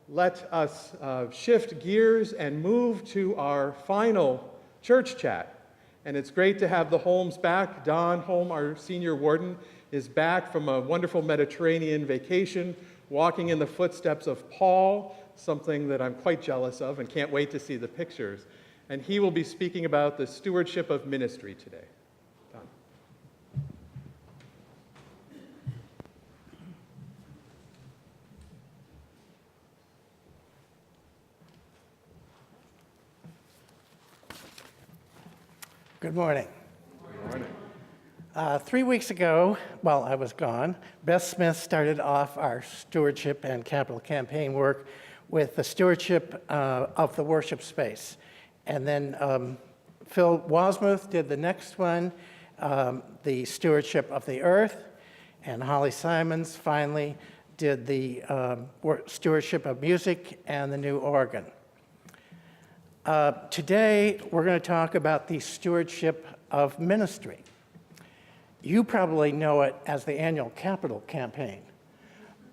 let us shift gears and move to our final church chat. And it's great to have the Holms back. Don Holm, our senior warden, is back from a wonderful Mediterranean vacation, walking in the footsteps of Paul, something that I'm quite jealous of and can't wait to see the pictures. And he will be speaking about the stewardship of ministry today. Don. Good morning. Good morning. 3 weeks ago, while I was gone, Beth Smith started off our stewardship and capital campaign work with the stewardship of the worship space. And then Phil Wasmuth did the next one, the stewardship of the earth. And Holly Simons finally did the stewardship of music and the new organ. Today, we're going to talk about the stewardship of ministry. You probably know it as the annual capital campaign.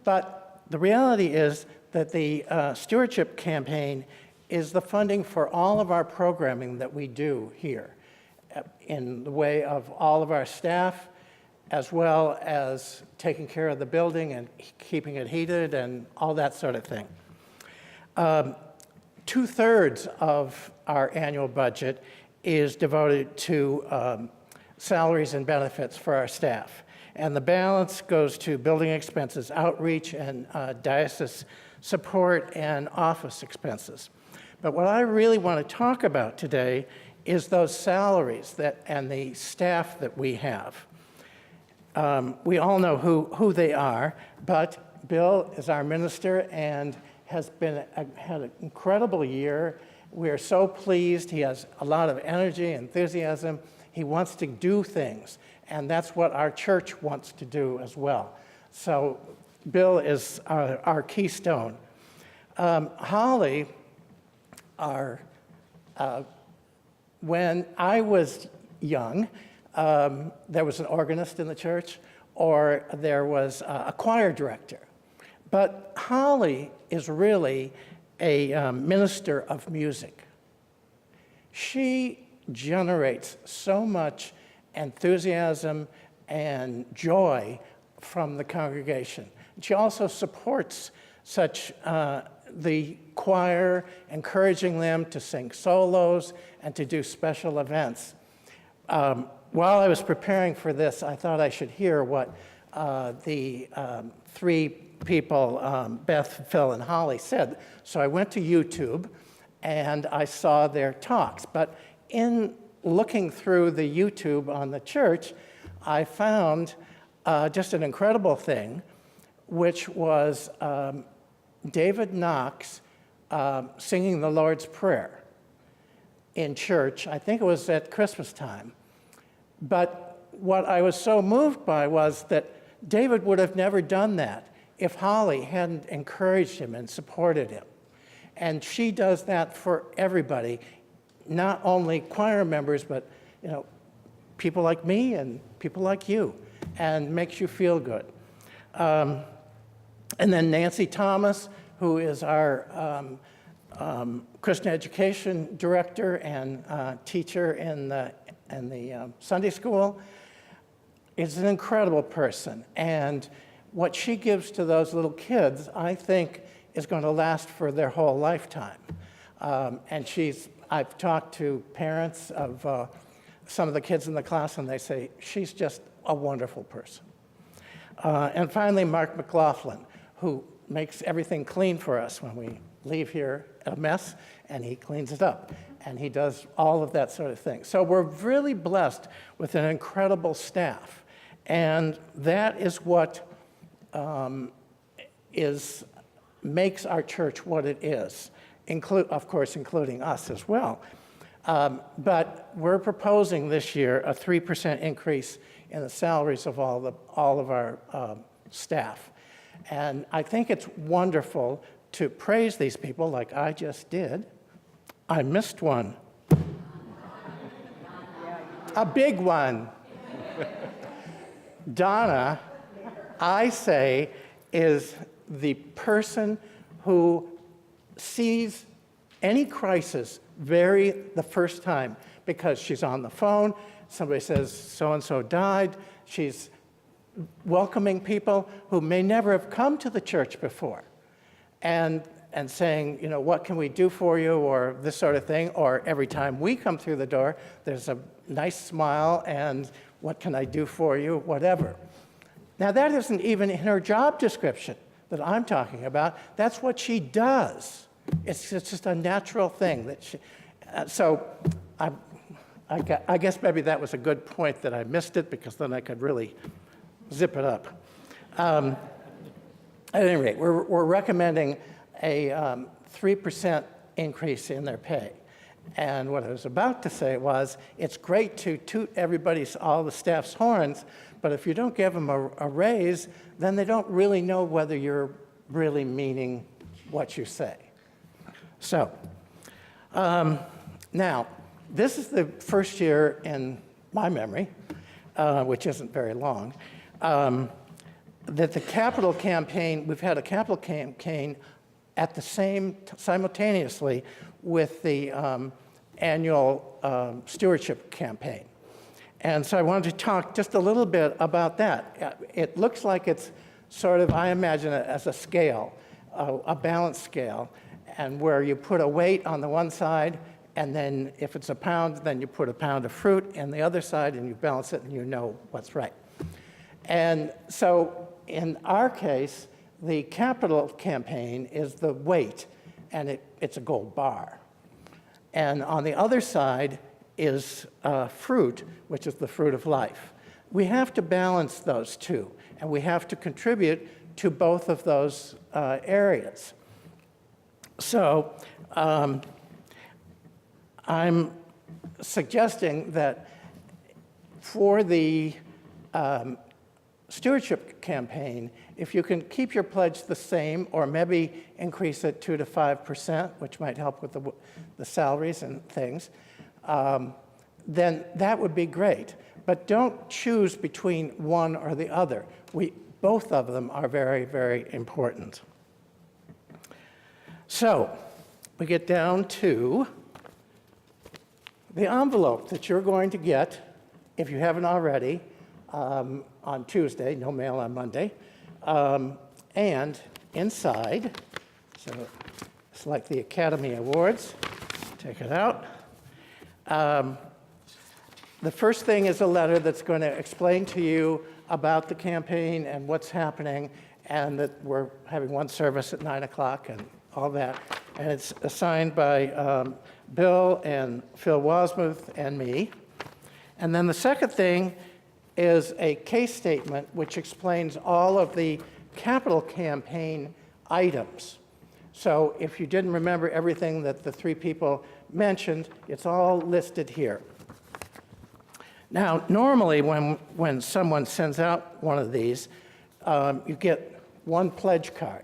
But the reality is that the stewardship campaign is the funding for all of our programming that we do here in the way of all of our staff, as well as taking care of the building and keeping it heated and all that sort of thing. 2/3 of our annual budget is devoted to salaries and benefits for our staff. And the balance goes to building expenses, outreach, and diocese support and office expenses. But what I really want to talk about today is those salaries and the staff that we have. We all know who they are, but Bill is our minister and has had an incredible year. We are so pleased. He has a lot of energy, enthusiasm. He wants to do things, and that's what our church wants to do as well. So Bill is our keystone. Holly, when I was young, there was an organist in the church, or there was a choir director. But Holly is really a minister of music. She generates so much enthusiasm and joy from the congregation. She also supports the choir, encouraging them to sing solos and to do special events. While I was preparing for this, I thought I should hear what the three people, Beth, Phil, and Holly, said. So I went to YouTube and I saw their talks. But in looking through the YouTube on the church, I found just an incredible thing, which was David Knox singing the Lord's Prayer in church. I think it was at Christmas time. But what I was so moved by was that David would have never done that if Holly hadn't encouraged him and supported him. And she does that for everybody, not only choir members, but people like me and people like you, and makes you feel good. And then Nancy Thomas, who is our Christian education director and teacher in the Sunday school, is an incredible person. And what she gives to those little kids, I think, is going to last for their whole lifetime. And I've talked to parents of some of the kids in the class, and they say, she's just a wonderful person. And finally, Mark McLaughlin, who makes everything clean for us when we leave here a mess, and he cleans it up. And he does all of that sort of thing. So we're really blessed with an incredible staff. And that is what makes our church what it is, of course, including us as well. But we're proposing this year a 3% increase in the salaries of all of our staff. And I think it's wonderful to praise these people like I just did. I missed one. A big one. Donna, I say, is the person who sees any crisis vary the first time because she's on the phone, somebody says so-and-so died, she's welcoming people who may never have come to the church before and saying, you know, what can we do for you, or this sort of thing, or every time we come through the door, there's a nice smile and what can I do for you, whatever. Now that isn't even in her job description that I'm talking about. That's what she does. It's just a natural thing that she, so I guess maybe that was a good point that I missed it, because then I could really zip it up. At any rate, we're recommending a 3% increase in their pay. And what I was about to say was, it's great to toot all the staff's horns, but if you don't give them a raise, then they don't really know whether you're really meaning what you say. So, now, this is the first year in my memory, which isn't very long, that the capital campaign, we've had a capital campaign at the simultaneously with the annual stewardship campaign. And so I wanted to talk just a little bit about that. It looks like it's sort of, I imagine it as a scale, a balance scale, and where you put a weight on the one side, and then if it's a pound, then you put a pound of fruit on the other side, and you balance it, and you know what's right. And so in our case, the capital campaign is the weight, and it's a gold bar. And on the other side is fruit, which is the fruit of life. We have to balance those two, and we have to contribute to both of those areas. So I'm suggesting that for the stewardship campaign, if you can keep your pledge the same, or maybe increase it 2 to 5%, which might help with the salaries and things, then that would be great. But don't choose between one or the other. Both of them are very, very important. So we get down to the envelope that you're going to get, if you haven't already, on Tuesday, no mail on Monday. And inside, so it's like the Academy Awards. Take it out. The first thing is a letter that's going to explain to you about the campaign and what's happening, and that we're having one service at 9 o'clock and all that. And it's signed by Bill and Phil Wasmuth and me. And then the second thing is a case statement which explains all of the capital campaign items. So if you didn't remember everything that the three people mentioned, it's all listed here. Now, normally when someone sends out one of these, you get one pledge card.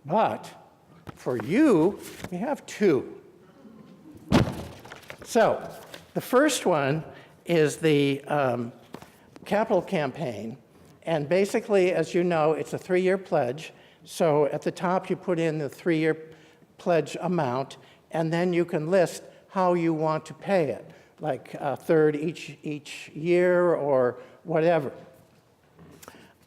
But for you, we have two. So the first one is the capital campaign. And basically, as you know, it's a 3-year pledge. So at the top, you put in the 3-year pledge amount, and then you can list how you want to pay it, like a third each year or whatever.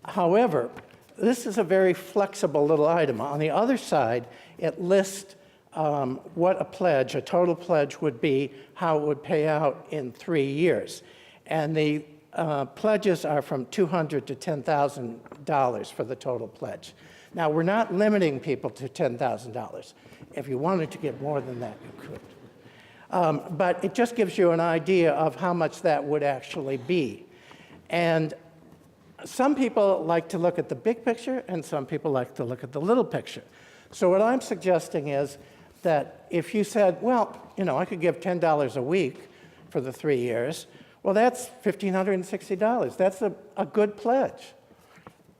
However, this is a very flexible little item. On the other side, it lists what a total pledge would be, how it would pay out in 3 years. And the pledges are from $200 to $10,000 for the total pledge. Now, we're not limiting people to $10,000. If you wanted to get more than that, you could. But it just gives you an idea of how much that would actually be. And some people like to look at the big picture, and some people like to look at the little picture. So what I'm suggesting is that if you said, well, you know, I could give $10 a week for the 3 years, well, that's $1,560. That's a good pledge.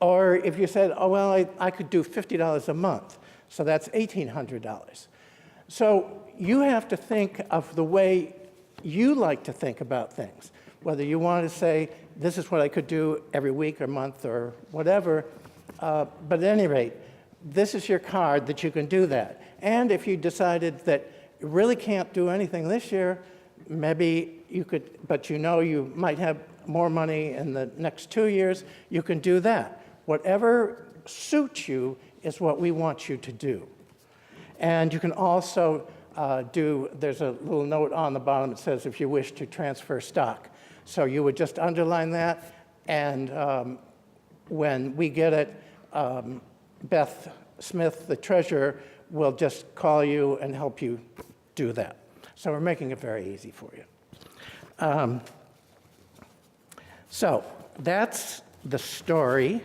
Or if you said, oh, well, I could do $50 a month, so that's $1,800. So you have to think of the way you like to think about things, whether you want to say, this is what I could do every week or month or whatever. But at any rate, this is your card that you can do that. And if you decided that you really can't do anything this year, maybe you could, but you know you might have more money in the next 2 years, you can do that. Whatever suits you is what we want you to do. And you can also there's a little note on the bottom that says if you wish to transfer stock. So you would just underline that, and when we get it, Beth Smith, the treasurer, will just call you and help you do that. So we're making it very easy for you. So that's the story.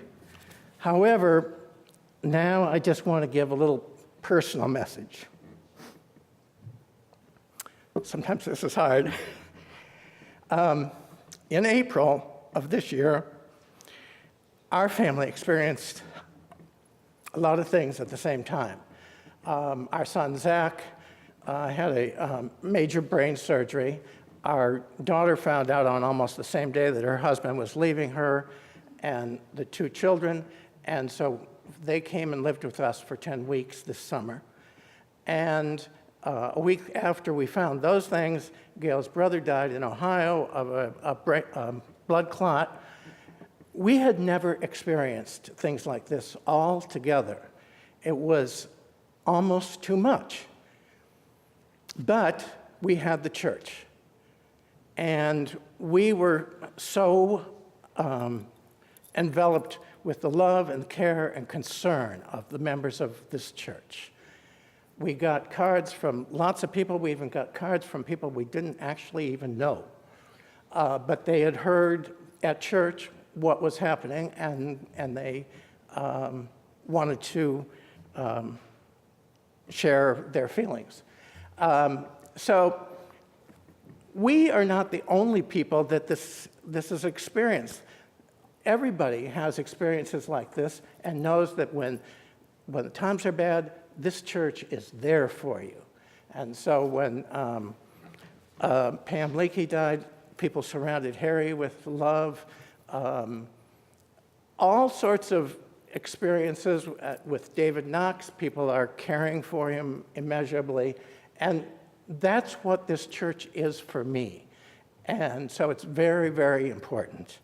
However, now I just want to give a little personal message. Sometimes this is hard. In April of this year, our family experienced a lot of things at the same time. Our son, Zach, had a major brain surgery. Our daughter found out on almost the same day that her husband was leaving her and the 2 children, and so they came and lived with us for 10 weeks this summer. And a week after we found those things, Gail's brother died in Ohio of a blood clot. We had never experienced things like this all together. It was almost too much. But we had the church. And we were so enveloped with the love and care and concern of the members of this church. We got cards from lots of people. We even got cards from people we didn't actually even know. But they had heard at church what was happening, and they wanted to share their feelings. So we are not the only people that this is experienced. Everybody has experiences like this and knows that when the times are bad, this church is there for you. And so when Pam Leakey died, people surrounded Harry with love. All sorts of experiences with David Knox. People are caring for him immeasurably. And that's what this church is for me. And so it's very, very important.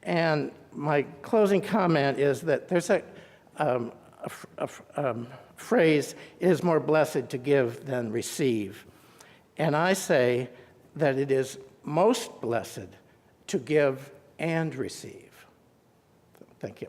And my closing comment is that there's a phrase, it is more blessed to give than receive. And I say that it is most blessed to give and receive. Thank you.